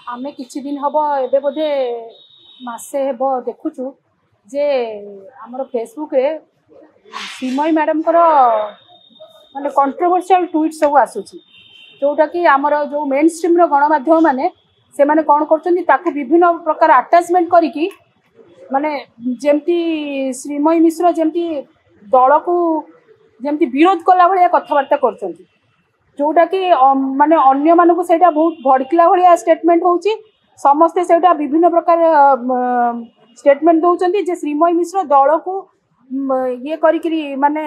आमे किछि दिन हबो एबे बोधे मासे हेबो देखुछु जे हमर फेसबुक रे सीमय मैडम को माने कंट्रोवर्शियल ट्वीट सब आसुची जोटा कि आमर जो मेन स्ट्रीम रो गणमाध्यम माने से माने कोन करछन्ती ताकू विभिन्न प्रकार अटैचमेंट करिकी माने जेमती श्रीमय मिश्र जेमती दल को जेमती विरोध कला भलिया कथबार्ता करछन्ती जोटा कि माने अन्य मानक सेटा बहुत भड़किला भलिया स्टेटमेंट होउची समस्ते सेटा विभिन्न प्रकार स्टेटमेंट दउचन्ती जे श्रीमय मिश्र दल को ये करिकरी माने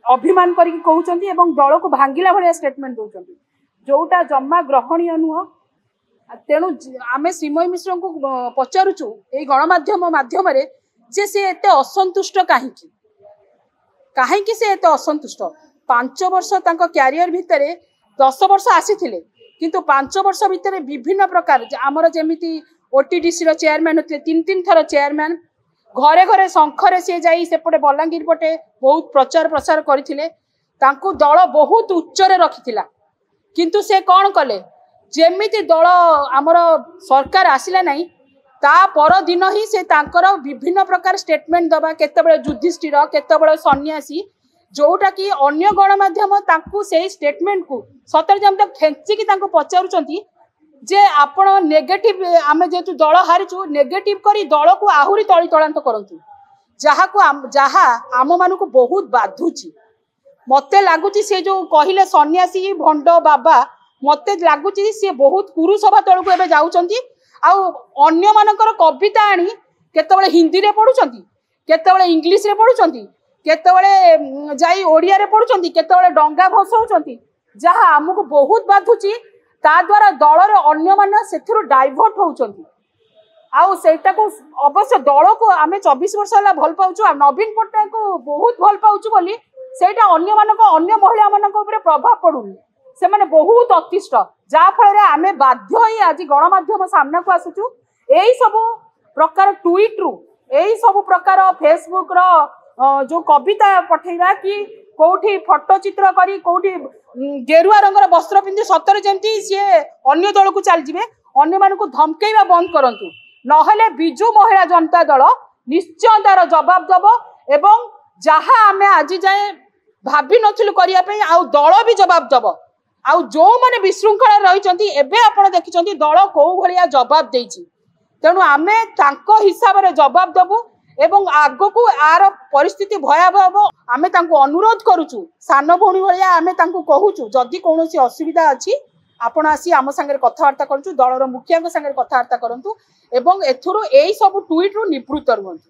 अभिमान करिकी कहउचन्ती एवं दल को भांगिला भलिया स्टेटमेंट दउचन्ती जोटा जम्मा ग्रहणीय नुह। तेणु आमे श्रीमय मिश्र को पचारुचु ए गणमाध्यम माध्यम रे जे से एते असंतुष्ट काहेकि से एते असंतुष्ट 5 वर्ष तांको कैरियर भितर 10 वर्ष आसीथिले किंतु 5 वर्ष भितर विभिन्न प्रकार आमर जेमिति ओटीडीसी रो चेयरमैन होते 3 थर चेयरमैन घरे घरे शंखरे सी जाई सेपटे बलांगीर पटे बहुत प्रचार प्रसार करथिले तांको दल बहुत उच्चरे रखिथिला किंतु से कौन कले जेमिति दल आमर सरकार आसिला नहीं ता पर दिन ही से तांकर विभिन्न प्रकार स्टेटमेंट दबा केतेबेले युधिष्ठिर केतेबेले सन्यासी जोटा कि अन्य गणमाध्यम तांकु से स्टेटमेंट को सतर जम तक खेचिकी तांको पचारुचंती जे आपण नेगेटिव आमे जेतु दल हारिचु नेगेटिव करी दल को आहुरी तळी तळांत करंतु जहा आम मानकु बहुत बाधुची मते लागुची से जो कहिले सन्यासी भंड बाबा मते लागुची से बहुत कुरुसभा तळ को एबे जाउचंती आ अन्य मानकर कविता आनी केतेबेले हिंदी रे पढुचंती केतेबेले इंग्लिश रे पढुचंती केतेबेले जाई ओडिया रे पढुचंती केतेबेले डंगा भसौचंती जहा हमकु बहुत बाधुची ता द्वारा दलर अन्य माने सेथिरु डाइवर्ट होउचंती आउ सेटा को अवश्य दल को आमे 24 वर्ष होला भल पाउछु आ नवीन पट्टनायक को बहुत भल पाउछु बोली सेटा अन्य मानक अन्य महिला मानक ऊपर प्रभाव पडुनी से माने बहुत अतिष्ठ जा फल रे आमे बाध्य ही आज गणमाध्यम सामना को आसुछु एई सब प्रकार ट्वीट रु एई सब प्रकार फेसबुक रो जो कविता पठेइबा कि कोठी फोटो चित्र करी कोठी गेरुआ रंगर वस्त्र पिंधि सतर जेंती सी अन्य दल को चल जिवे अन्य मान को धमकेइबा बंद करंतु नहले बिजु महिला जनता दल निश्चय तार जवाब दबो एवं जहा आमे आज जाए भाभी नथिलु करिया पई आउ दल भी जवाब दबो आउ जो माने विशृंखला रहिचंती एबे आपण देखिचंती दल को भलिया जवाब देइची तेणु आमे तांको हिसाब रे जवाब दबो एवं आगो को आर परिस्थिति भयावह आमे तांको अनुरोध करूचु सान भौणी भलिया आमे तांको कहूचु जदि कोनोसी असुविधा अछि आपण आसी आम संगे कथबार्ता करचु दलर मुखिया संगे कथबार्ता करंतु एवं एथुरु एई सब ट्वीट रु निवृत्त रुहंतु।